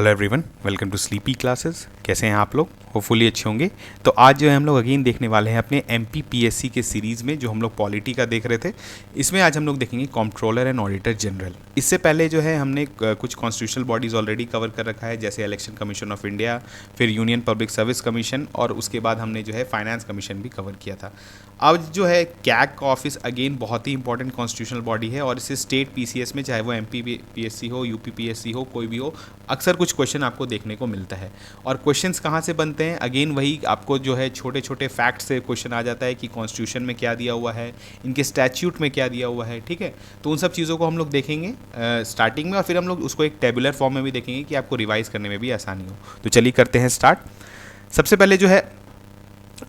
Hello everyone, welcome to sleepy classes. कैसे हैं आप लोग? होपफुली अच्छे होंगे। तो आज जो है हम लोग अगेन देखने वाले हैं अपने MPPSC के सीरीज़ में, जो हम लोग पॉलिटी का देख रहे थे। इसमें आज हम लोग देखेंगे कंट्रोलर एंड ऑडिटर जनरल। इससे पहले जो है हमने कुछ कॉन्स्टिट्यूशनल बॉडीज़ ऑलरेडी कवर कर रखा है, जैसे इलेक्शन कमीशन ऑफ इंडिया, फिर यूनियन पब्लिक सर्विस कमीशन, और उसके बाद हमने जो है फाइनेंस कमीशन भी कवर किया था। अब जो है कैग का ऑफिस अगेन बहुत ही इंपॉर्टेंट कॉन्स्टिट्यूशनल बॉडी है, और इसे स्टेट PCS में, चाहे वो MPPSC हो, UPPSC हो, कोई भी हो, अक्सर कुछ क्वेश्चन आपको देखने को मिलता है। और क्वेश्चंस कहाँ से बनते हैं? अगेन वही आपको जो है छोटे छोटे फैक्ट से क्वेश्चन आ जाता है कि कॉन्स्टिट्यूशन में क्या दिया हुआ है, इनके स्टैट्यूट में क्या दिया हुआ है। ठीक है, तो उन सब चीज़ों को हम लोग देखेंगे स्टार्टिंग में, और फिर हम लोग उसको एक टेबुलर फॉर्म में भी देखेंगे कि आपको रिवाइज करने में भी आसानी हो। तो चलिए करते हैं स्टार्ट। सबसे पहले जो है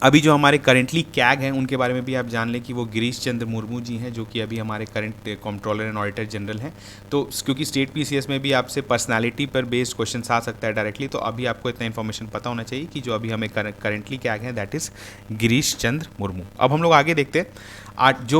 अभी जो हमारे करेंटली कैग हैं उनके बारे में भी आप जान लें कि वो गिरीश चंद्र मुर्मू जी हैं, जो कि अभी हमारे current controller and auditor general हैं। तो क्योंकि स्टेट PCS में भी आपसे पर्सनालिटी पर बेस्ड क्वेश्चन आ सकता है डायरेक्टली, तो अभी आपको इतना इन्फॉर्मेशन पता होना चाहिए कि जो अभी हमें करेंटली कैग हैं दैट इज़ गिरीश चंद्र मुर्मू। अब हम लोग आगे देखते हैं जो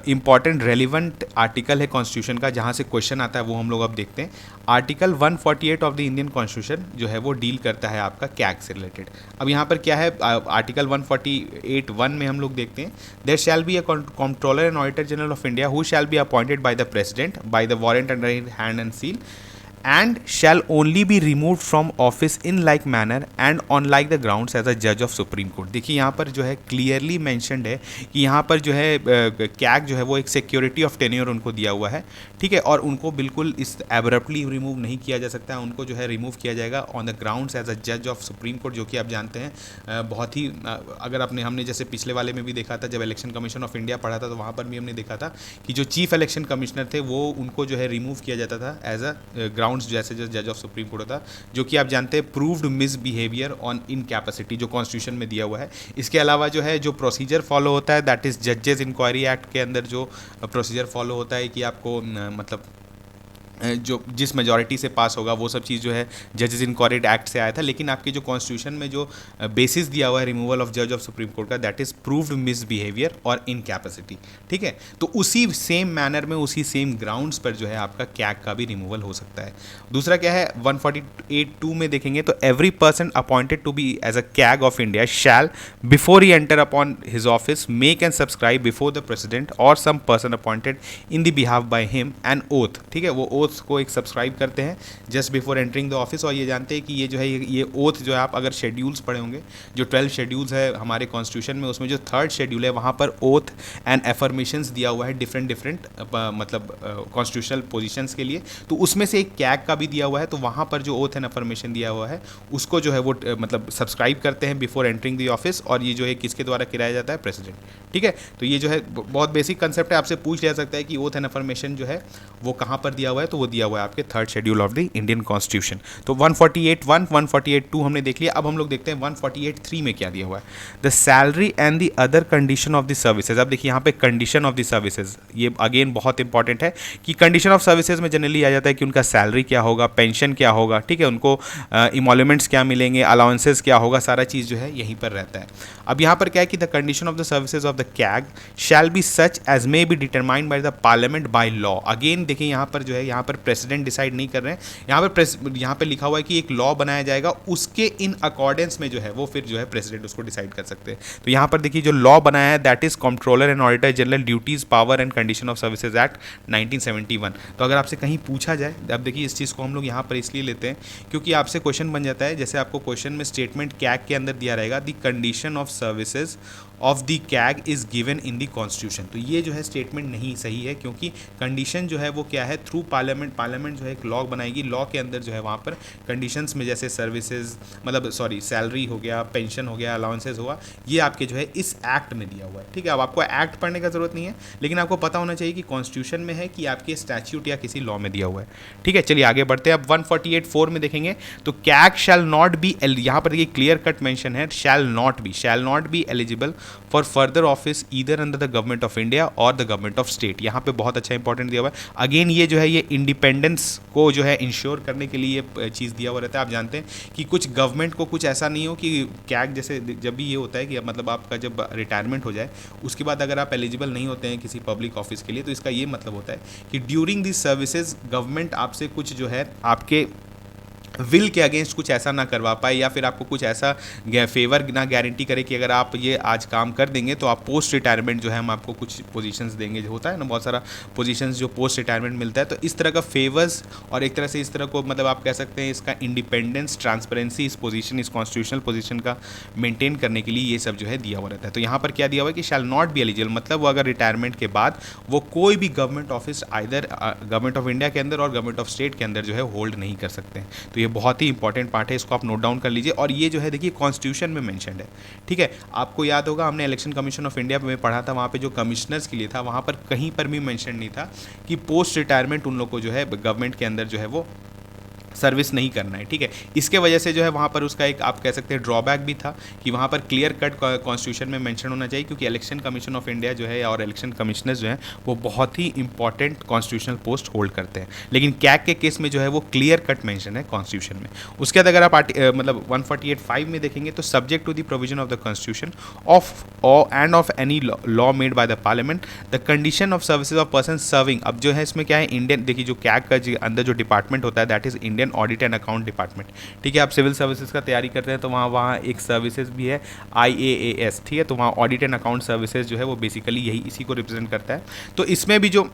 इम्पॉर्टेंट रेलिवेंट आर्टिकल है कॉन्स्टिट्यूशन का, जहाँ से क्वेश्चन आता है, वो हम लोग अब देखते हैं। Article 148 of the Indian constitution जो है वो डील करता है आपका कैग से रिलेटेड। अब यहाँ पर क्या है, आर्टिकल 148(1) में हम लोग देखते हैं, there shall be a controller and auditor general of India who shall be appointed by the president by the warrant under his hand and seal and shall only be removed from office in like manner and on like the grounds as a judge of Supreme Court। देखिए यहाँ पर जो है clearly mentioned है कि यहाँ पर जो है कैग जो है वो एक सिक्योरिटी ऑफ टेन्योर उनको दिया हुआ है। ठीक है, और उनको बिल्कुल इस एब्रप्टली रिमूव नहीं किया जा सकता है, उनको जो है रिमूव किया जाएगा on the grounds as a जज ऑफ सुप्रीम कोर्ट, जो कि आप जानते हैं बहुत ही अगर हमने जैसे पिछले वाले में भी देखा था, जब इलेक्शन कमीशन ऑफ इंडिया पढ़ा था, तो वहाँ पर भी हमने देखा था कि जो चीफ इलेक्शन कमिश्नर थे वो उनको जो है रिमूव किया जाता था एज अ ग्राउंड्स जैसे जज ऑफ सुप्रीम कोर्ट होता, जो कि आप जानते हैं प्रूव्ड मिसबिहेवियर ऑन इनकैपेसिटी, जो कॉन्स्टिट्यूशन में दिया हुआ है। इसके अलावा जो है जो प्रोसीजर फॉलो होता है दैट इज़ जजेस इंक्वायरी एक्ट के अंदर जो प्रोसीजर फॉलो होता है कि आपको मतलब जो जिस मेजॉरिटी से पास होगा वो सब चीज़ जो है जजेस इंक्वायरी एक्ट से आया था। लेकिन आपके जो कॉन्स्टिट्यूशन में जो बेसिस दिया हुआ है रिमूवल ऑफ जज ऑफ सुप्रीम कोर्ट का, दैट इज़ प्रूव्ड मिसबिहेवियर और इनकैपेसिटी। ठीक है, तो उसी सेम मैनर में, उसी सेम ग्राउंड्स पर जो है आपका कैग का भी रिमूवल हो सकता है। दूसरा क्या है, 148(2) में देखेंगे तो every person appointed to be as a CAG of India shall before he enter upon his office make and subscribe before the president और some person appointed in the behalf by him an oath. ठीक है, वो oath को एक subscribe करते हैं just before entering the office. और ये जानते हैं कि ये जो है ये ओथ जो है, आप अगर शेड्यूल्स पढ़े होंगे, जो 12 शेड्यूल्स है हमारे कॉन्स्टिट्यूशन में, उसमें जो 3rd शेड्यूल है वहाँ पर ओथ एंड एफर्मेशंस दिया हुआ है डिफरेंट मतलब कॉन्स्टिट्यूशनल पोजीशंस के लिए। तो उसमें से एक कैग का भी दिया हुआ है, तो वहाँ पर जो ओथ एंड एफर्मेशन दिया हुआ है उसको जो है वो मतलब सब्सक्राइब करते हैं बिफोर एंटरिंग द ऑफिस, और ये जो है किसके द्वारा कराया जाता है? प्रेसिडेंट। ठीक है, तो ये जो है बहुत बेसिक कंसेप्ट है, आपसे पूछ लिया सकता है कि ओथ एंड एफर्मेशन जो है वो कहाँ पर दिया हुआ है, तो वो दिया हुआ है आपके 3rd schedule of the Indian constitution. तो 148(1), 148(2) हमने देख लिया। अब हम लोग देखते हैं 148(3) में क्या दिया हुआ है, the salary and the other condition of the services. अब देखिए यहाँ पे कंडीशन ऑफ द सर्विसेज, ये अगेन बहुत इंपॉर्टेंट है कि कंडीशन ऑफ सर्विसेज में जनरली आ जाता है कि उनका सैलरी क्या होगा, पेंशन क्या होगा, ठीक है, उनको इमोल्यूमेंट्स क्या मिलेंगे, अलाउंसेस क्या होगा, सारा चीज़ जो है यहीं पर रहता है। अब यहाँ पर क्या है कि the condition of the services of the CAG shall be such as may be determined by the parliament by law. Again देखिए यहाँ पर जो है, यहाँ पर प्रेसिडेंट डिसाइड नहीं कर रहे हैं, यहाँ पर लिखा हुआ है कि एक लॉ बनाया जाएगा, उसके इन अकॉर्डेंस में जो है वो फिर जो है प्रेसिडेंट उसको डिसाइड कर सकते हैं। तो यहाँ पर देखिए जो लॉ बनाया है that is controller and auditor general duties power and condition of services act 1971। तो अगर आपसे कहीं पूछा जाए, अब देखिए इस चीज़ को हम लोग यहाँ पर इसलिए लेते हैं क्योंकि आपसे क्वेश्चन बन जाता है, जैसे आपको क्वेश्चन में स्टेटमेंट कैग के अंदर दिया रहेगा the condition of services of the CAG is given in the constitution. तो ये जो है स्टेटमेंट नहीं सही है, क्योंकि कंडीशन जो है वो क्या है, थ्रू पार्लियामेंट जो है एक लॉ बनाएगी, लॉ के अंदर जो है वहाँ पर कंडीशंस में जैसे सर्विसेज मतलब सैलरी हो गया, पेंशन हो गया, अलाउंसेस हुआ, ये आपके जो है इस एक्ट में दिया हुआ है। ठीक है, अब आपको एक्ट पढ़ने का जरूरत नहीं है, लेकिन आपको पता होना चाहिए कि कॉन्स्टिट्यूशन में है कि आपके स्टैच्यूट या किसी लॉ में दिया हुआ है। ठीक है, चलिए आगे बढ़ते हैं। अब 148(4) में देखेंगे तो कैग शैल नॉट बी, यहाँ पर देखिए क्लियर कट मेंशन है, shall not be eligible for further office either under the government of India और द गवर्नमेंट ऑफ स्टेट। यहाँ पे बहुत अच्छा इंपॉर्टेंट दिया हुआ है। अगेन ये जो है ये इंडिपेंडेंस को जो है इंश्योर करने के लिए ये चीज़ दिया हुआ रहता है। आप जानते हैं कि कुछ गवर्नमेंट को कुछ ऐसा नहीं हो कि कैग जैसे जब भी ये होता है कि मतलब आपका जब रिटायरमेंट हो जाए उसके बाद अगर आप एलिजिबल नहीं होते हैं किसी पब्लिक ऑफिस के लिए, तो इसका ये मतलब होता है कि ड्यूरिंग दिस सर्विसेज गवर्नमेंट आपसे कुछ जो है आपके विल के अगेंस्ट कुछ ऐसा ना करवा पाए, या फिर आपको कुछ ऐसा फेवर ना गारंटी करे कि अगर आप ये आज काम कर देंगे तो आप पोस्ट रिटायरमेंट जो है हम आपको कुछ पोजीशंस देंगे। जो होता है ना बहुत सारा पोजीशंस जो पोस्ट रिटायरमेंट मिलता है, तो इस तरह का फेवर्स और एक तरह से इस तरह को मतलब आप कह सकते हैं इसका इंडिपेंडेंस, ट्रांसपेरेंसी इस पोजीशन, इस कॉन्स्टिट्यूशनल पोजीशन का मेंटेन करने के लिए ये सब जो है दिया हुआ रहता है। तो यहाँ पर क्या दिया हुआ है कि शैल नॉट बी एलिजिबल, मतलब वो अगर रिटायरमेंट के बाद वो कोई भी government office either government of India के अंदर और गवर्नमेंट ऑफ स्टेट के अंदर जो है होल्ड नहीं कर सकते। तो ये बहुत ही इंपॉर्टेंट पार्ट है, इसको आप नोट डाउन कर लीजिए। और ये जो है देखिए कॉन्स्टिट्यूशन में मेंशन्ड है, ठीक है। आपको याद होगा हमने इलेक्शन कमीशन ऑफ इंडिया में पढ़ा था, वहाँ पे जो कमिश्नर्स के लिए था वहाँ पर कहीं पर भी मेंशन नहीं था कि पोस्ट रिटायरमेंट उन लोग को जो है गवर्नमेंट के अंदर जो है वो सर्विस नहीं करना है, ठीक है। इसके वजह से जो है वहाँ पर उसका एक आप कह सकते हैं ड्रॉबैक भी था कि वहाँ पर क्लियर कट कॉन्स्टिट्यूशन में मेंशन होना चाहिए, क्योंकि इलेक्शन कमीशन ऑफ इंडिया जो है और इलेक्शन कमिश्नर्स जो हैं वो बहुत ही इंपॉर्टेंट कॉन्स्टिट्यूशनल पोस्ट होल्ड करते हैं। लेकिन कैग के केस में जो है वो क्लियर कट मेंशन है कॉन्स्टिट्यूशन में। उसके बाद अगर आप मतलब 148(5) में देखेंगे तो subject to the provision of the constitution of and of any law made by the parliament the condition of services of person serving. अब जो है इसमें क्या है, इंडियन देखिए जो कैग का अंदर जो डिपार्टमेंट होता है that is Indian audit and account department, ठीक है। आप सिविल सर्विसेज का तैयारी करते हैं तो वहाँ एक सर्विसेज भी है IAAS, ठीक है। तो वहाँ ऑडिट एंड अकाउंट सर्विसेज जो है वो बेसिकली यही इसी को रिप्रेजेंट करता है। तो इसमें भी जो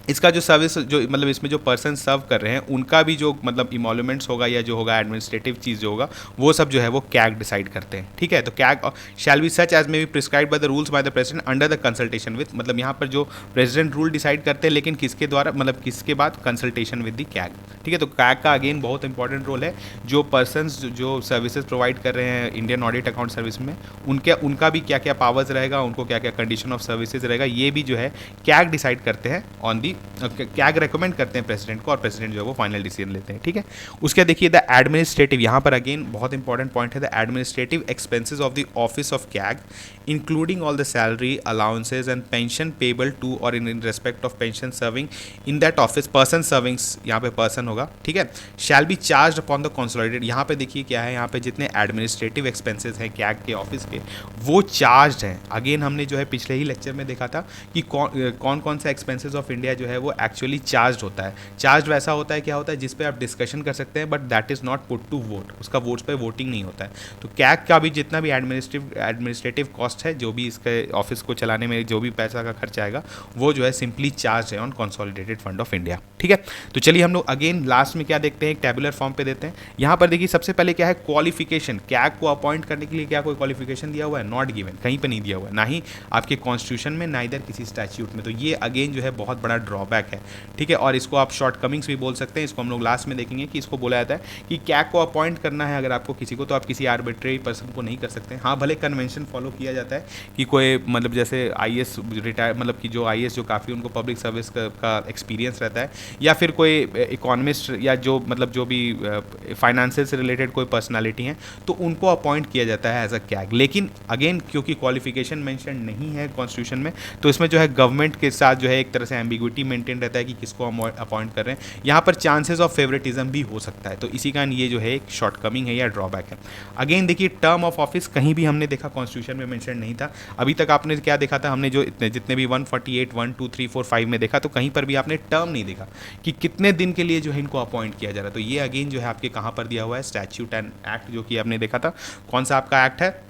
इसका जो सर्विस जो मतलब इसमें जो पर्सन सर्व कर रहे हैं उनका भी जो मतलब इमोल्यूमेंट्स होगा या जो होगा एडमिनिस्ट्रेटिव चीज़ जो होगा वो सब जो है वो कैग डिसाइड करते हैं, ठीक है। तो CAG shall be such as may be prescribe by the rules by the president under the consultation with, मतलब यहाँ पर जो प्रेसिडेंट रूल डिसाइड करते हैं लेकिन किसके द्वारा, मतलब किसके बाद, कंसल्टेशन विद द कैग, ठीक है। तो कैग का अगेन बहुत इंपॉर्टेंट रोल है। जो पर्सन जो सर्विसेज प्रोवाइड कर रहे हैं इंडियन ऑडिट अकाउंट सर्विस में उनका भी क्या क्या पावर्स रहेगा, उनको क्या क्या कंडीशन ऑफ सर्विसेज रहेगा, ये भी जो है कैग डिसाइड करते हैं ऑन दी कैग रेकमेंड करते हैं प्रेसिडेंट को, और प्रेसिडेंट जो है वो फाइनल डिसीजन लेते हैं, ठीक है। उसके देखिए द एडमिनिस्ट्रेटिव, यहाँ पर अगेन बहुत इंपॉर्टेंट पॉइंट है, the administrative expenses of the office of CAG including all the salary allowances and pension payable to और in respect of pension serving in that office person serving, यहाँ पे person होगा, ठीक है, shall be charge upon the consolidated. यहाँ पे देखिए क्या है, यहाँ पे जितने एडमिनिस्ट्रेटिव एक्सपेंसेस हैं कैग के ऑफिस के वो चार्ज हैं। अगेन हमने जो है पिछले ही लेक्चर में देखा था कि कौन कौन सा एक्सपेंसेस ऑफ इंडिया जो है वो एक्चुअली चार्ज होता है। चार्ज वैसा होता है, क्या होता है, जिस पे आप डिस्कशन कर सकते हैं but that is not put to vote, उसका वोट्स पे वोटिंग नहीं होता है। तो कैग का भी जितना भी एडमिनिस्ट्रेटिव कॉस्ट है, जो भी इसके ऑफिस को चलाने में जो भी पैसा का खर्चा आएगा वो जो है सिंपली चार्ज है on consolidated fund of India, ठीक है। तो चलिए हम लोग अगेन लास्ट में क्या देखते हैं, एक टेबुलर फॉर्म पे देते हैं। यहाँ पर देखिए सबसे पहले क्या है, क्वालिफिकेशन। कैग को अपॉइंट करने के लिए क्या कोई क्वालिफिकेशन दिया हुआ है? नॉट गिवन, कहीं पर नहीं दिया हुआ है, ना ही आपके कॉन्स्टिट्यूशन में ना इधर किसी स्टैच्यूट में। तो ये अगेन जो है बहुत बड़ा ड्रॉबैक है, ठीक है। और इसको आप शॉर्ट कमिंग्स भी बोल सकते हैं, इसको हम लोग लास्ट में देखेंगे कि इसको बोला जाता है कि कैग को अपॉइंट करना है अगर आपको किसी को, तो आप किसी आर्बिट्रेरी पर्सन को नहीं कर सकते। हाँ, भले कन्वेंशन फॉलो किया जाता है कि कोई मतलब जैसे IAS रिटायर, मतलब कि जो IAS जो काफ़ी उनको पब्लिक सर्विस का एक्सपीरियंस रहता है, या फिर कोई इकोनॉमिस्ट या जो मतलब जो भी फाइनेंशियल से रिलेटेड कोई पर्सनालिटी हैं, तो उनको अपॉइंट किया जाता है एज अ कैग। लेकिन अगेन क्योंकि क्वालिफिकेशन मेंशन नहीं है कॉन्स्टिट्यूशन में, तो इसमें जो है गवर्नमेंट के साथ जो है एक तरह से एम्बिग्विटी मेंटेन रहता है कि किसको हम अपॉइंट कर रहे हैं। यहाँ पर चांसेस ऑफ फेवरेटिज्म भी हो सकता है, तो इसी कारण ये जो है एक शॉर्ट कमिंग है या ड्रॉबैक है। अगेन देखिए टर्म ऑफ ऑफिस कहीं भी हमने देखा कॉन्स्टिट्यूशन में मेंशन नहीं था। अभी तक आपने क्या देखा था, हमने जो जितने भी 148, 1, 2, 3, 4, 5 में देखा, तो कहीं पर भी आपने टर्म नहीं देखा कि कितने दिन के लिए जो है इनको अपॉइंट किया जा रहा है। तो ये अगेन जो है आपके कहाँ पर दिया हुआ है, स्टैट्यूट एंड एक्ट जो कि आपने देखा था। कौन सा आपका एक्ट है?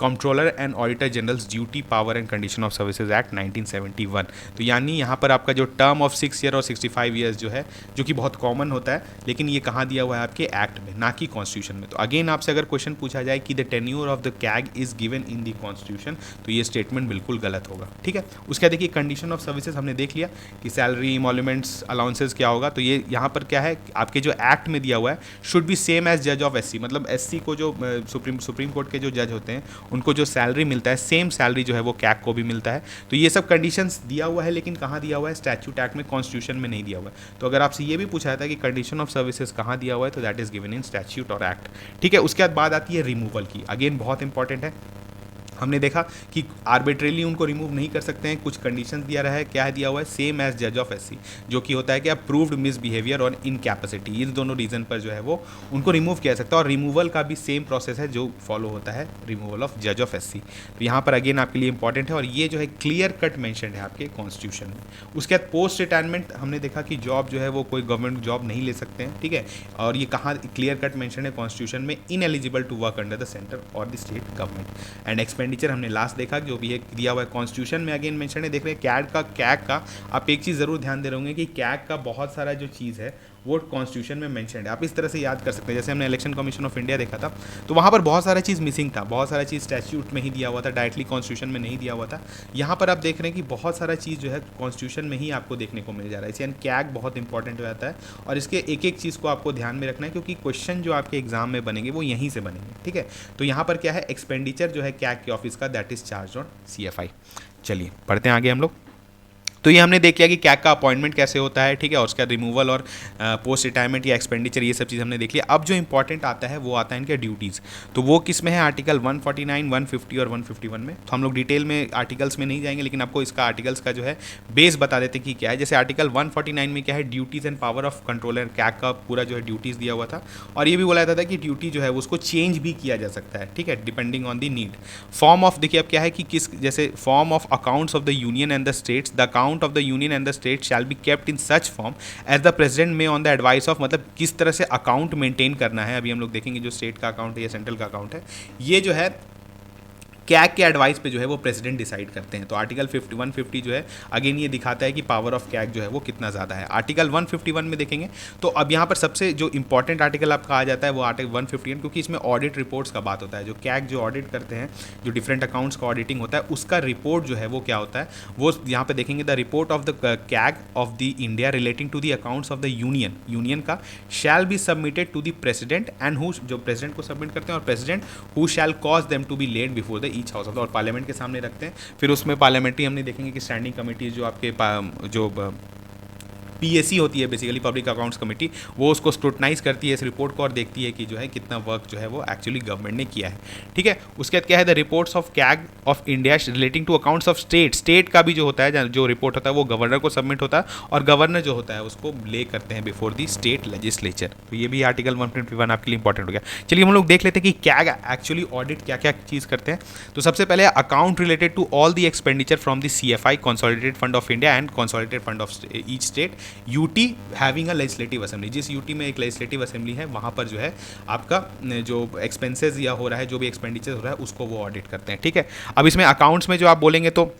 Controller and auditor generals duty power and condition of services act 1971। तो यानी यहाँ पर आपका जो टर्म ऑफ 6 ईयर और 65 ईयर्स जो है, जो कि बहुत कॉमन होता है, लेकिन ये कहाँ दिया हुआ है आपके एक्ट में, ना कि कॉन्स्टिट्यूशन में। तो अगेन आपसे अगर क्वेश्चन पूछा जाए कि the tenure of the CAG is given in the constitution, तो ये स्टेटमेंट बिल्कुल गलत होगा, ठीक है। उसके बाद देखिए कंडीशन ऑफ सर्विसेज हमने देख लिया कि सैलरी, इमोल्यूमेंट्स, अलाउंसेज क्या होगा। तो ये यहाँ पर क्या है, आपके जो एक्ट में दिया हुआ है शुड बी सेम एज जज ऑफ SC, मतलब SC को जो सुप्रीम कोर्ट के जो जज होते हैं उनको जो सैलरी मिलता है, सेम सैलरी जो है वो कैग को भी मिलता है। तो ये सब कंडीशंस दिया हुआ है, लेकिन कहाँ दिया हुआ है, स्टैट्यूट एक्ट में, कॉन्स्टिट्यूशन में नहीं दिया हुआ है। तो अगर आपसे ये भी पूछा जाता है कि कंडीशन ऑफ सर्विसेज कहाँ दिया हुआ है, तो that is given in statute और एक्ट, ठीक है। उसके बाद बात आती है रिमूवल की। अगेन बहुत इंपॉर्टेंट है, हमने देखा कि आर्बिट्रेली उनको रिमूव नहीं कर सकते हैं, कुछ कंडीशन दिया रहा है, क्या है दिया हुआ है, सेम एज जज ऑफ एससी, जो कि होता है कि अप्रूव्ड मिसबिहेवियर और इनकैपेसिटी, इन दोनों रीजन पर जो है वो उनको रिमूव किया जा सकता है। और रिमूवल का भी सेम प्रोसेस है जो फॉलो होता है रिमूवल ऑफ जज ऑफ एससी। तो यहाँ पर अगेन आपके लिए इंपॉर्टेंट है, और ये जो है क्लियर कट मेंशन है आपके कॉन्स्टिट्यूशन में। उसके बाद पोस्ट रिटायरमेंट हमने देखा कि जॉब जो है वो कोई गवर्नमेंट जॉब नहीं ले सकते हैं, ठीक है, और ये कहाँ क्लियर कट मेंशन है कॉन्स्टिट्यूशन में, ineligible to work under the centre और the state government. And expenditure हमने लास्ट देखा जो भी है दिया हुआ है कॉन्स्टिट्यूशन में, अगेन मेंशन है। देख रहे हैं कैग का आप एक चीज़ ज़रूर ध्यान दे रहे होंगे कि कैग का बहुत सारा जो चीज़ है वो कॉन्स्टिट्यूशन में मेंशन है। आप इस तरह से याद कर सकते हैं, जैसे हमने इलेक्शन कमीशन ऑफ इंडिया देखा था तो वहाँ पर बहुत सारा चीज़ मिसिंग था, बहुत सारा चीज़ स्टैट्यूट में ही दिया हुआ था, डायरेक्टली कॉन्स्टिट्यूशन में नहीं दिया हुआ था। यहाँ पर आप देख रहे हैं कि बहुत सारा चीज़ जो है कॉन्स्टिट्यूशन में ही आपको देखने को मिल जा रहा है, इसलिए कैग बहुत इंपॉर्टेंट हो जाता है, और इसके एक एक चीज़ को आपको ध्यान में रखना है क्योंकि क्वेश्चन जो आपके एग्जाम में बनेंगे वो यहीं से बनेंगे, ठीक है। तो यहाँ पर क्या है, एक्सपेंडिचर जो है कैग के ऑफिस का, that is charge on CFI। चलिए पढ़ते हैं आगे हम लोग। तो ये हमने देख लिया कि कैग का अपॉइंटमेंट कैसे होता है, ठीक है, और उसका रिमूवल और पोस्ट रिटायरमेंट या एक्सपेंडिचर, ये सब चीज़ हमने देख लिया। अब जो इंपॉर्टेंट आता है वो आता है इनके ड्यूटीज़। तो वो किस में है, आर्टिकल 149, 150 और 151 में। तो हम लोग डिटेल में आर्टिकल्स में नहीं जाएंगे, लेकिन आपको इसका आर्टिकल्स का जो है बेस बता देते कि क्या है। जैसे आर्टिकल 149 में क्या है, duties and power of controller, CAG का पूरा जो है ड्यूटीज़ दिया हुआ था, और ये भी बोला जाता था कि ड्यूटी जो है उसको चेंज भी किया जा सकता है, ठीक है, depending on the need. Form of, देखिए अब क्या है कि किस, जैसे form of accounts of the union and the states, the account of the union and state shall be kept in such form as the president may on the advice of, मतलब किस तरह से अकाउंट मेंटेन करना है। अभी हम लोग देखेंगे जो स्टेट का अकाउंट है या सेंट्रल का अकाउंट है, ये जो है कैग के एडवाइस पे जो है वो प्रेसिडेंट डिसाइड करते हैं। तो आर्टिकल 150 जो है अगेन ये दिखाता है कि पावर ऑफ कैग जो है वो कितना ज़्यादा है। आर्टिकल 151 में देखेंगे तो अब यहाँ पर सबसे जो इंपॉर्टेंट आर्टिकल आपका आ जाता है वो आर्टिकल 151, क्योंकि इसमें ऑडिट रिपोर्ट्स का बात होता है। जो कैग जो ऑडिट करते हैं, जो डिफरेंट अकाउंट्स का ऑडिटिंग होता है, उसका रिपोर्ट जो है वो क्या होता है, वो यहाँ पे देखेंगे the report of the CAG of the India relating to the accounts of the union का shall be submitted to the president and who, जो प्रेसिडेंट को सबमिट करते हैं, और president who shall cause them to be laid before the each house of, और parliament के सामने रखते हैं। फिर उसमें पार्लियामेंट्री हमने देखेंगे कि स्टैंडिंग कमेटी जो आपके जो PAC होती है, बेसिकली पब्लिक अकाउंट्स कमेटी, वो उसको स्क्रूटनाइज करती है इस रिपोर्ट को और देखती है कि जो है कितना वर्क जो है वो एक्चुअली गवर्नमेंट ने किया है, ठीक है। उसके बाद क्या है, the reports of CAG of India relating to accounts of state का भी जो होता है, जो रिपोर्ट होता है वो गवर्नर को सबमिट होता है, और गवर्नर जो होता है उसको ले करते हैं बिफोर दी स्टेट लेजिस्लेचर। तो ये भी आर्टिकल 151 आपके लिए इंपॉर्टेंट हो गया। चलिए हम लोग देख लेते हैं कि कैग एक्चुअली ऑडिट क्या क्या चीज़ करते हैं। तो सबसे पहले account related to all the expenditure from the CFI, consolidated fund of India and consolidated fund of each state, UT having a legislative assembly. जिस UT में एक लेजिस्लेटिव असेंबली है वहाँ पर जो है आपका जो एक्सपेंसेस या हो रहा है, जो भी एक्सपेंडिचर हो रहा है, उसको वो ऑडिट करते हैं, ठीक है। अब इसमें अकाउंट्स में जो आप बोलेंगे तो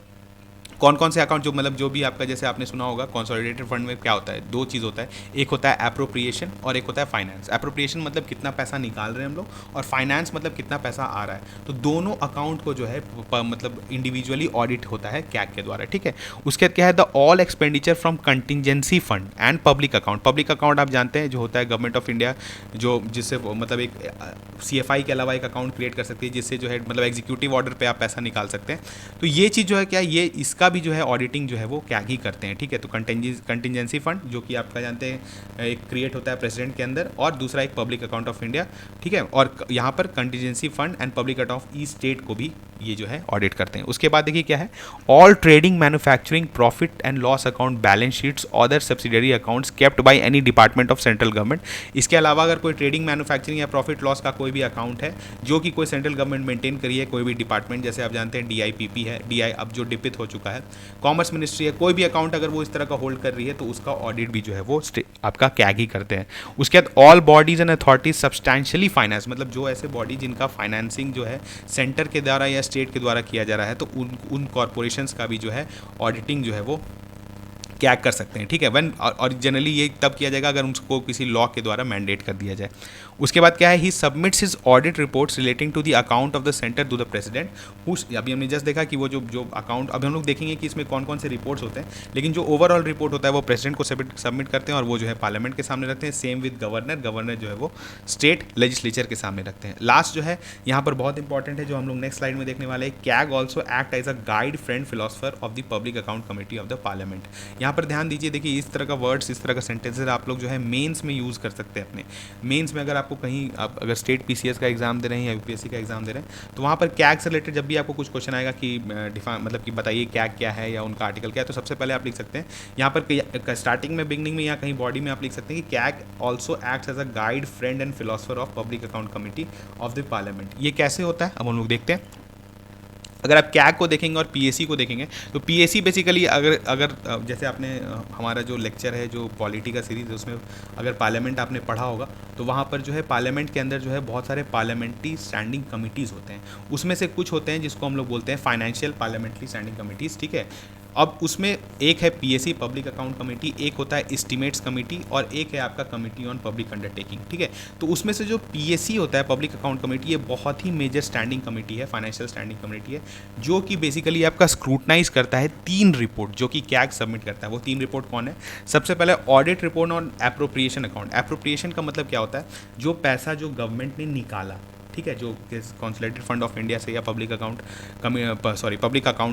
कौन कौन से अकाउंट, जो मतलब जो भी आपका, जैसे आपने सुना होगा कंसोलिडेटेड फंड में क्या होता है, दो चीज़ होता है, एक होता है एप्रोप्रिएशन और एक होता है फाइनेंस। एप्रोप्रिएशन मतलब कितना पैसा निकाल रहे हैं हम लोग, और फाइनेंस मतलब कितना पैसा आ रहा है। तो दोनों अकाउंट को जो है मतलब इंडिविजुअली ऑडिट होता है कैग के द्वारा, ठीक है। उसके बाद क्या है, the all expenditure from contingency fund and public account. Public account आप जानते हैं जो होता है गवर्नमेंट ऑफ इंडिया, जो जिससे मतलब एक CFI के अलावा एक अकाउंट क्रिएट कर सकती है, जिससे जो है मतलब एग्जीक्यूटिव ऑर्डर पे आप पैसा निकाल सकते हैं। तो ये चीज़ जो है क्या, ये इसका भी जो है ऑडिटिंग जो है वो कैग ही करते हैं, ठीक है। तो कंटिजेंसी फंड जो कि आपका जानते हैं एक क्रिएट होता है प्रेसिडेंट के अंदर, और दूसरा एक पब्लिक अकाउंट ऑफ इंडिया, ठीक है। और यहाँ पर contingency fund and public account of each state को भी ये जो है ऑडिट करते हैं। उसके बाद देखिए क्या है, all trading, manufacturing, profit and loss account, balance sheets, other subsidiary accounts kept by any department of central government. इसके अलावा अगर कोई ट्रेडिंग, मैन्युफैक्चरिंग या प्रॉफिट लॉस का कोई भी अकाउंट है जो कि कोई सेंट्रल गवर्नमेंट मेंटेन करी है, कोई भी डिपार्टमेंट, जैसे आप जानते हैं DIPP है, DI अब जो डिपित हो चुका है, कॉमर्स मिनिस्ट्री है, कोई भी अकाउंट अगर वो इस तरह का होल्ड कर रही है तो उसका ऑडिट भी जो है वो आपका कैग ही करते हैं। उसके बाद all bodies and authorities substantially finance, मतलब जो ऐसे बॉडी जिनका फाइनेंसिंग जो है सेंटर के द्वारा या स्टेट के द्वारा किया जा रहा है, तो उन कॉरपोरेशंस का भी जो है ऑडिटिंग जो है वो कैग कर सकते हैं, ठीक है। वन और जनरली ये तब किया जाएगा अगर उनको किसी लॉ के द्वारा मैंडेट कर दिया जाए। उसके बाद क्या है, he submits his audit reports relating to the account of the centre to the president. अभी हमने जस्ट देखा कि वो जो अकाउंट, अभी हम लोग देखेंगे कि इसमें कौन कौन से रिपोर्ट्स होते हैं, लेकिन जो ओवरऑल रिपोर्ट होता है वो प्रेसिडेंट को सबमिट करते हैं, और वो जो है पार्लियामेंट के सामने रखते हैं। सेम विद गवर्नर जो है वो स्टेट लेजिस्लेचर के सामने रखते हैं। लास्ट जो है यहाँ पर बहुत इंपॉर्टेंट है, जो हम लोग नेक्स्ट स्लाइड में देखने वाले हैं, CAG also act as a guide, friend, philosopher of the public account committee of the parliament. यहाँ यहाँ पर ध्यान दीजिए, देखिए इस तरह का वर्ड्स, इस तरह का सेंटेंसेस आप लोग जो है मेंस में यूज़ कर सकते हैं। अपने मेंस में अगर आपको कहीं, आप अगर स्टेट पीसीएस का एग्जाम दे रहे हैं या यूपीएससी का एग्जाम दे रहे हैं, तो वहाँ पर कैग से रिलेटेड जब भी आपको कुछ क्वेश्चन आएगा कि मतलब कि बताइए कैग क्या है या उनका आर्टिकल क्या है, तो सबसे पहले आप लिख सकते हैं यहाँ पर स्टार्टिंग में, बिगनिंग में या कहीं बॉडी में आप लिख सकते हैं कि CAG also acts as a guide, friend and philosopher of public account committee of the parliament. ये कैसे होता है अब हम लोग देखते हैं। अगर आप कैग को देखेंगे और पीएसी को देखेंगे, तो पीएसी बेसिकली अगर जैसे आपने हमारा जो लेक्चर है जो पॉलिटी का सीरीज़ है उसमें अगर पार्लियामेंट आपने पढ़ा होगा, तो वहाँ पर जो है पार्लियामेंट के अंदर जो है बहुत सारे पार्लियामेंट्री स्टैंडिंग कमिटीज़ होते हैं। उसमें से कुछ होते हैं जिसको हम लोग बोलते हैं फाइनेंशियल पार्लियामेंट्री स्टैंडिंग कमिटीज़, ठीक है। अब उसमें एक है पीएसी पब्लिक अकाउंट कमेटी, एक होता है एस्टीमेट्स कमेटी, और एक है आपका कमेटी ऑन पब्लिक अंडरटेकिंग, ठीक है। तो उसमें से जो पीएसी होता है पब्लिक अकाउंट कमेटी, ये बहुत ही मेजर स्टैंडिंग कमेटी है, फाइनेंशियल स्टैंडिंग कमेटी है, जो कि बेसिकली आपका स्क्रूटनाइज करता है 3 रिपोर्ट जो कि कैग सबमिट करता है। वो 3 रिपोर्ट कौन है? सबसे पहले audit report on appropriation account. Appropriation का मतलब क्या होता है? जो पैसा जो गवर्नमेंट ने निकाला, ठीक है, जो कंसोलिडेटेड फंड ऑफ इंडिया से या पब्लिक अकाउंट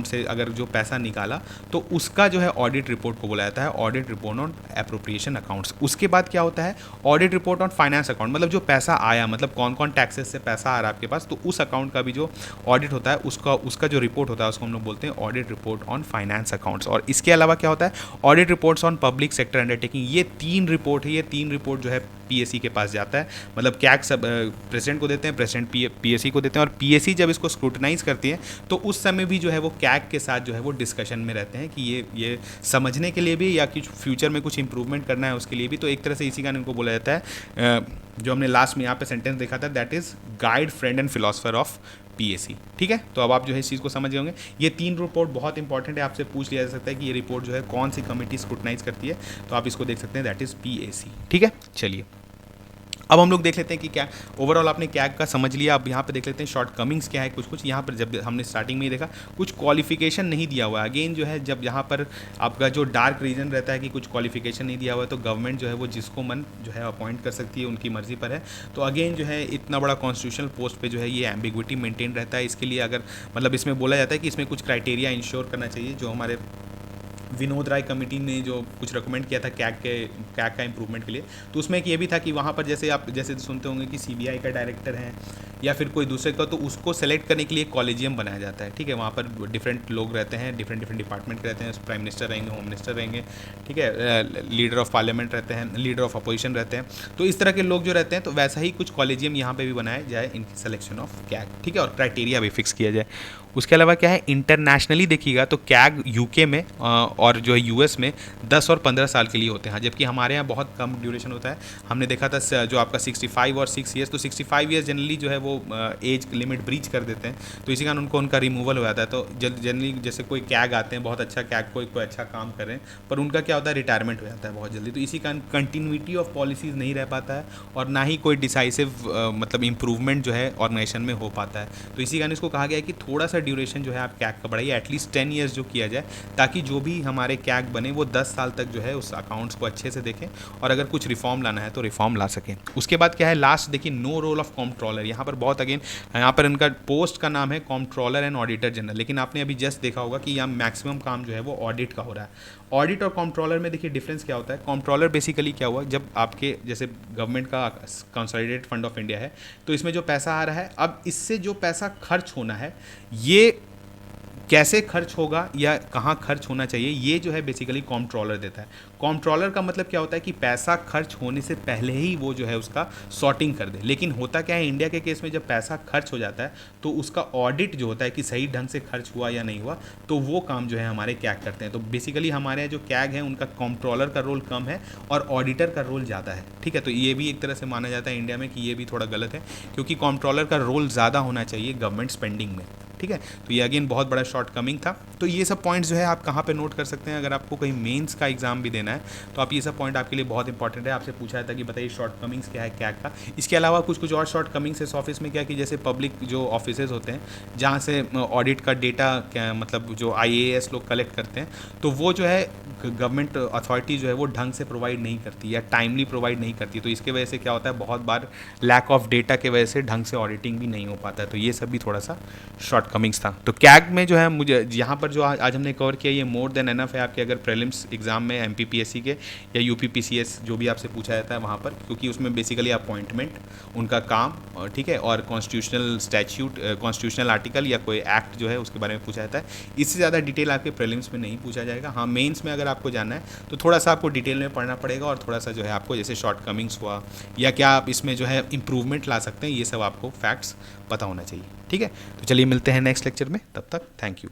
से अगर जो पैसा निकाला, तो उसका जो है ऑडिट रिपोर्ट को बोला जाता है audit report on appropriation accounts. उसके बाद क्या होता है? Audit report on finance account, मतलब जो पैसा आया, मतलब कौन कौन टैक्सेस से पैसा आ रहा है आपके पास, तो उस अकाउंट का भी जो ऑडिट होता है, उसका जो रिपोर्ट होता है उसको हम लोग बोलते हैं audit report on finance accounts. और इसके अलावा क्या होता है? Audit reports on public sector undertaking. ये 3 रिपोर्ट है, ये 3 रिपोर्ट जो है पीएसी के पास जाता है, मतलब कैग सब प्रेसिडेंट को देते हैं, प्रेसिडेंट पीएसी को देते हैं, और पीएसी जब इसको स्क्रूटनाइज करती है तो उस समय भी जो है वो कैग के साथ जो है वो डिस्कशन में रहते हैं कि ये समझने के लिए भी या कि फ्यूचर में कुछ इंप्रूवमेंट करना है उसके लिए भी। तो एक तरह से इसी का इनको बोला जाता है, जो हमने लास्ट में यहाँ पे सेंटेंस देखा था, that is guide, friend and philosopher of PAC, ठीक है। तो अब आप जो है इस चीज़ को समझ गए होंगे। ये 3 रिपोर्ट बहुत इंपॉर्टेंट है, आपसे पूछ लिया जा सकता है कि ये रिपोर्ट जो है कौन सी कमेटी स्क्रूटनाइज करती है, तो आप इसको देख सकते हैं, दैट इज पीएसी, ठीक है। चलिए अब हम लोग देख लेते हैं कि क्या ओवरऑल आपने कैग का समझ लिया। अब यहाँ पे देख लेते हैं शॉर्ट कमिंग्स क्या है कुछ। यहाँ पर जब हमने स्टार्टिंग में ही देखा कुछ क्वालिफिकेशन नहीं दिया हुआ है। अगेन जो है जब यहाँ पर आपका जो डार्क रीजन रहता है कि कुछ क्वालिफिकेशन नहीं दिया हुआ है, तो गवर्नमेंट जो है वो जिसको मन जो है अपॉइंट कर सकती है, उनकी मर्जी पर है। तो अगेन जो है इतना बड़ा कॉन्स्टिट्यूशनल पोस्ट पर जो है ये एम्बिग्विटी मेंटेन रहता है। इसके लिए अगर मतलब इसमें बोला जाता है कि इसमें कुछ क्राइटेरिया इंश्योर करना चाहिए, जो हमारे विनोद राय कमेटी ने जो कुछ रिकमेंड किया था कैग का इंप्रूवमेंट के लिए, तो उसमें एक ये भी था कि वहाँ पर जैसे आप सुनते होंगे कि सीबीआई का डायरेक्टर है या फिर कोई दूसरे का, तो उसको सेलेक्ट करने के लिए कॉलेजियम बनाया जाता है, ठीक है। वहाँ पर डिफरेंट लोग रहते हैं, डिफरेंट डिपार्टमेंट के रहते हैं, प्राइम मिनिस्टर रहेंगे, होम मिनिस्टर रहेंगे, ठीक है, लीडर ऑफ पार्लियामेंट रहते हैं, लीडर ऑफ अपोजिशन रहते हैं। तो इस तरह के लोग जो रहते हैं, तो वैसा ही कुछ कॉलेजियम यहाँ पे भी बनाया जाए इनकी सिलेक्शन ऑफ कैग, ठीक है, और क्राइटेरिया भी फिक्स किया जाए। उसके अलावा क्या है, इंटरनेशनली देखिएगा तो कैग यूके में और जो है यूएस में 10 और 15 साल के लिए होते हैं, जबकि हमारे यहाँ बहुत कम ड्यूरेशन होता है। हमने देखा था जो आपका 65 और 6 ईयर्स, तो 65 ईयर्स जनरली जो है वो एज लिमिट ब्रीच कर देते हैं, तो इसी कारण उनका रिमूवल हो जाता है। तो जनरली जैसे कोई कैग आते हैं, बहुत अच्छा कैग कोई अच्छा काम कर रहे हैं, पर उनका क्या होता है, रिटायरमेंट हो जाता है बहुत जल्दी। तो इसी कारण कंटिन्यूटी ऑफ पॉलिसीज़ नहीं रह पाता है और ना ही कोई डिसाइसिव मतलब इंप्रूवमेंट जो है ऑर्गेनाइजेशन में हो पाता है। तो इसी कारण इसको कहा गया है कि थोड़ा सा ड्यूरेशन जो है आप कैग का बढ़ाइए, एटलीस्ट 10 ईयर्स जो किया जाए, ताकि जो भी हमारे कैग बने वो 10 साल तक जो है उस अकाउंट्स को अच्छे से देखें, और अगर कुछ रिफॉर्म लाना है तो रिफॉर्म ला सकें। उसके बाद क्या है, लास्ट देखिए, नो रोल ऑफ कॉम्प्ट्रोलर। यहाँ पर बहुत अगेन यहाँ पर इनका पोस्ट का नाम है कॉम्प्ट्रोलर एंड ऑडिटर जनरल, लेकिन आपने अभी जस्ट देखा होगा कि यहाँ मैक्सिमम काम जो है वो ऑडिट का हो रहा है। ऑडिट और कॉम्प्ट्रोलर में देखिए डिफरेंस क्या होता है। कॉम्प्ट्रोलर बेसिकली क्या हुआ, जब आपके जैसे गवर्नमेंट का कंसोलिडेटेड फंड ऑफ इंडिया है, तो इसमें जो पैसा आ रहा है, अब इससे जो पैसा खर्च होना है, ये कैसे खर्च होगा या कहाँ खर्च होना चाहिए, ये जो है बेसिकली कॉम्प्ट्रोलर देता है। कॉम्प्ट्रोलर का मतलब क्या होता है कि पैसा खर्च होने से पहले ही वो जो है उसका सॉर्टिंग कर दे। लेकिन होता क्या है, इंडिया के केस में जब पैसा खर्च हो जाता है तो उसका ऑडिट जो होता है कि सही ढंग से खर्च हुआ या नहीं हुआ, तो वो काम जो है हमारे कैग करते हैं। तो बेसिकली हमारे यहाँ जो कैग है उनका कॉम्प्ट्रोलर का रोल कम है और ऑडिटर का रोल ज़्यादा है, ठीक है। तो ये भी एक तरह से माना जाता है इंडिया में कि ये भी थोड़ा गलत है, क्योंकि कॉम्प्ट्रोलर का रोल ज़्यादा होना चाहिए गवर्नमेंट स्पेंडिंग में, ठीक है। तो ये अगेन बहुत बड़ा शॉर्ट कमिंग था। तो ये सब पॉइंट्स जो है आप कहाँ पे नोट कर सकते हैं, अगर आपको कहीं मेंस का एग्जाम भी देना है तो आप ये सब पॉइंट आपके लिए बहुत इंपॉर्टेंट है। आपसे पूछा था कि बताइए शॉर्ट कमिंग्स क्या है कैग का। इसके अलावा कुछ और शॉर्ट कमिंग्स इस ऑफिस में क्या कि जैसे पब्लिक जो ऑफिस होते हैं जहाँ से ऑडिट का डेटा क्या मतलब जो IAS लोग कलेक्ट करते हैं, तो वो जो है गवर्नमेंट अथॉरिटी जो है वो ढंग से प्रोवाइड नहीं करती या टाइमली प्रोवाइड नहीं करती। तो इसके वजह से क्या होता है, बहुत बार लैक ऑफ डेटा के वजह से ढंग से ऑडिटिंग भी नहीं हो पाता है। तो ये सब भी थोड़ा सा शॉर्ट कमिंग्स था। तो कैग में जो है मुझे यहाँ पर पर जो आज हमने कवर किया ये मोर देन एनफ है आपके अगर प्रीलिम्स एग्जाम में एमपीपीएससी के या यूपीपीसीएस जो भी आपसे पूछा जाता है वहाँ पर, क्योंकि उसमें बेसिकली अपॉइंटमेंट, उनका काम, ठीक है, और कॉन्स्टिट्यूशनल स्टैच्यूट, कॉन्स्टिट्यूशनल आर्टिकल या कोई एक्ट जो है उसके बारे में पूछा जाता है। इससे ज़्यादा डिटेल आपके प्रीलिम्स में नहीं पूछा जाएगा। हाँ, मेंस में अगर आपको जानना है तो थोड़ा सा आपको डिटेल में पढ़ना पड़ेगा और थोड़ा सा जो है आपको जैसे शॉर्टकमिंग्स हुआ या क्या आप इसमें जो है इंप्रूवमेंट ला सकते हैं, ये सब आपको फैक्ट्स पता होना चाहिए। ठीक है, तो चलिए मिलते हैं नेक्स्ट लेक्चर में, तब तक थैंक यू।